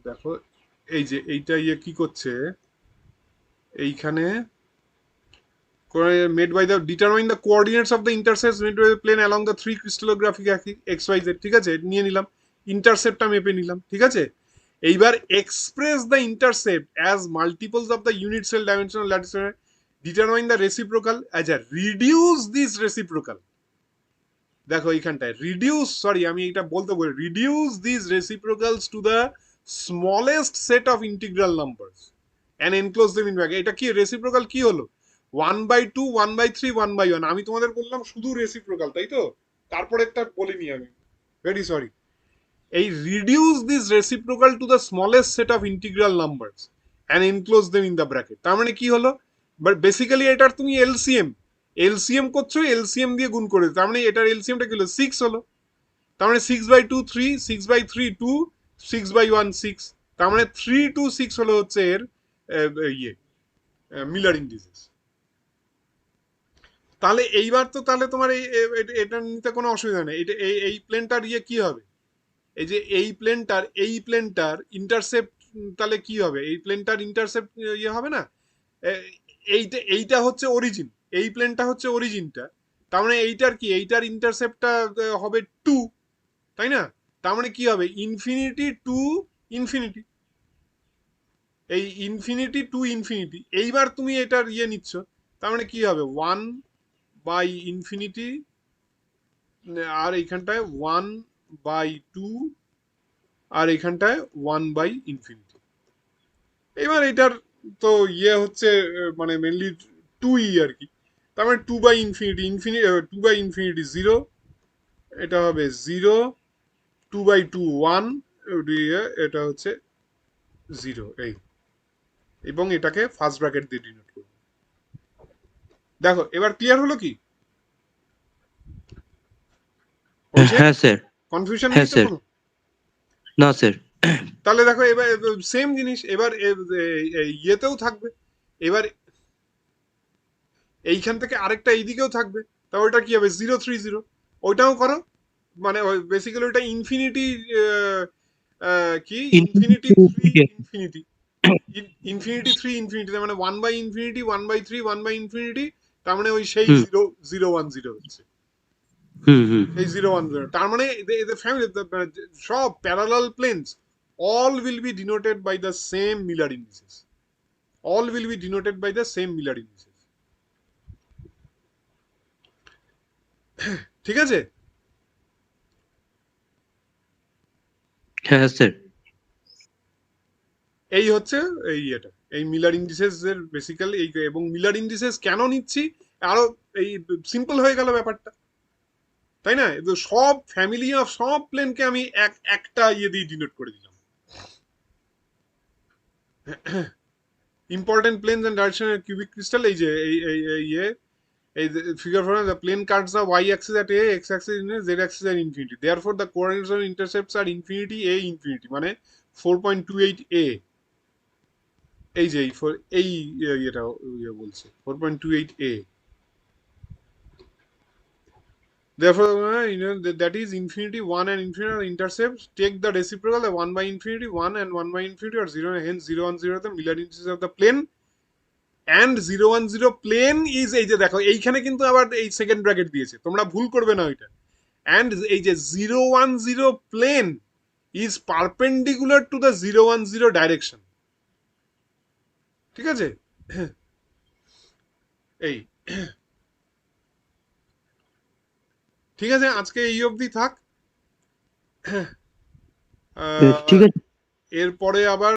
দেখো, এই যে এইটা ইয়ে কি করছে এইখানে, made by the determine the coordinates of the intercepts made by the plane along the 3 crystallographic axes xyz, ঠিক আছে, নিয়ে নিলাম, ইন্টারসেপ্টটা মেপে নিলাম, ঠিক আছে। এইবার express the intercept as multiples of the unit cell dimensional lattice, determine the reciprocal, আচ্ছা রিডিউস দিস রেসিপ্রোকাল। দেখো এইখানটায় রিডিউস, সরি আমি এটা বলতে বলি, reduce this reciprocals to the smallest set of integral numbers and enclose them in bracket. এটা কি reciprocal কি হলো? 1/2, 1/3, 1/1। আমি তোমাদের বললাম শুধু রেসিপ্রোকাল, তাই তো? তারপরে একটা বলিনি আমি, ভেরি সরি। এই reduce this reciprocal two the smallest set of integral numbers and enclose them in the bracket. তার মানে কি হলো? বাট বেসিক্যালি এটার তুমি এলসিএম করছো, এলসিএম দিয়ে গুণ করে, তার মানে এটার এলসিএমটা কি হলো? 6 হলো। তার মানে 6/2 3, 6/3 2, 6/1 6। তার মানে 3 to 6 হলো হচ্ছে এর ইয়ে মিলার ইন্ডিসেস। তাহলে এইবার তো তাহলে তোমার এটা নিতে কোনো অসুবিধা নেই। এটা এই প্লেনটার ইয়ে কি হবে? এই যে এই প্লেনটার ইন্টারসেপ্ট তাহলে কি হবে? এই প্লেনটার ইন্টারসেপ্ট ইয়ে হবে না? এইটা হচ্ছে অরিজিন, এই প্লেনটা হচ্ছে অরিজিনটা। তার মানে এইটার কি, এইটার ইন্টারসেপ্টটা হবে 2, তাই না? তার মানে কি হবে? ইনফিনিটি টু ইনফিনিটি, এই ইনফিনিটি টু ইনফিনিটি। এইবার তুমি এটার ইয়ে নিচ্ছ, তার মানে কি হবে? 1/ইনফিনিটি, আর এইখানটায় 1/2, আর এইখানটায় 1/ইনফিনিটি। এবার এটার তো ইয়ে হচ্ছে মানে মেনলি 2 আর কি। তার মানে 2/ইনফিনিটি, 2/ইনফিনিটি 0, এটা হবে 0, 2/2 1, এটা হচ্ছে 0 এই, এবং এটাকে ফার্স্ট ব্র্যাকেট দিয়ে ডিনোট করব। দেখো এবার ক্লিয়ার হলো কি? হচ্ছে? হ্যাঁ স্যার। কনফিউশন হ্যাঁ নেই তো স্যার। কোনো? না স্যার। তাহলে দেখো এবার সেম জিনিস এবার ইয়েতেও থাকবে। এবার এইখান থেকে আরেকটা এইদিকেও থাকবে, তা ওইটা কি হবে? 0 3 0, ওইটাও করো। মানে বেসিক্যালি ওইটা ইনফিনিটি, কি ইনফিনিটি 3 ইনফিনিটি, ইনফিনিটি 3 ইনফিনিটি, তার মানে 1/ইনফিনিটি 1/3 1/ইনফিনিটি, তার মানে ওই সেই 0 0 1 0 হচ্ছে এই 0 1 0। তার মানে ফ্যামিলি সব parallel planes all will be denoted by the same Miller indices, all will be denoted by the same Miller indices। ঠিক আছে? হ্যাঁ স্যার। এই হচ্ছে এটা এই মিলার ইন্ডিসেস এর বেসিক্যাল এই, এবং মিলার ইন্ডিসেস কেন নিচ্ছি আরো এই সিম্পল হয়ে গেল ব্যাপারটা, তাই না? সব ফ্যামিলি অফ সব প্লেনকে আমি একটা ইয়ে দিয়ে ডিনোট করে দিলাম। Important planes and directional cubic crystal, এই যে এই figure from the plane cuts the y-axis at a, x-axis in a, z-axis at infinity. Therefore, the coordinates of intercepts are infinity, a infinity, মানে 4.28 a। এই যে এই এটা বলছে 4.28 a। Therefore, that is infinity 1 and infinity are intercepts. Take the reciprocal, the 1/infinity 1 and 1/infinity are 0, hence 0 1 0 the Miller indices of the plane, and 0 1 0 plane is, এই যে দেখো এইখানে কিন্তু আবার এই সেকেন্ড ব্র্যাকেট দিয়েছে, তোমরা ভুল করবে না ওইটা। and এই যে 0 1 0 plane is perpendicular to the 0 1 0 direction। ঠিক আছে? এই ঠিক আছে, আজকে এই অবধি থাক। ঠিক আছে। এরপরে আবার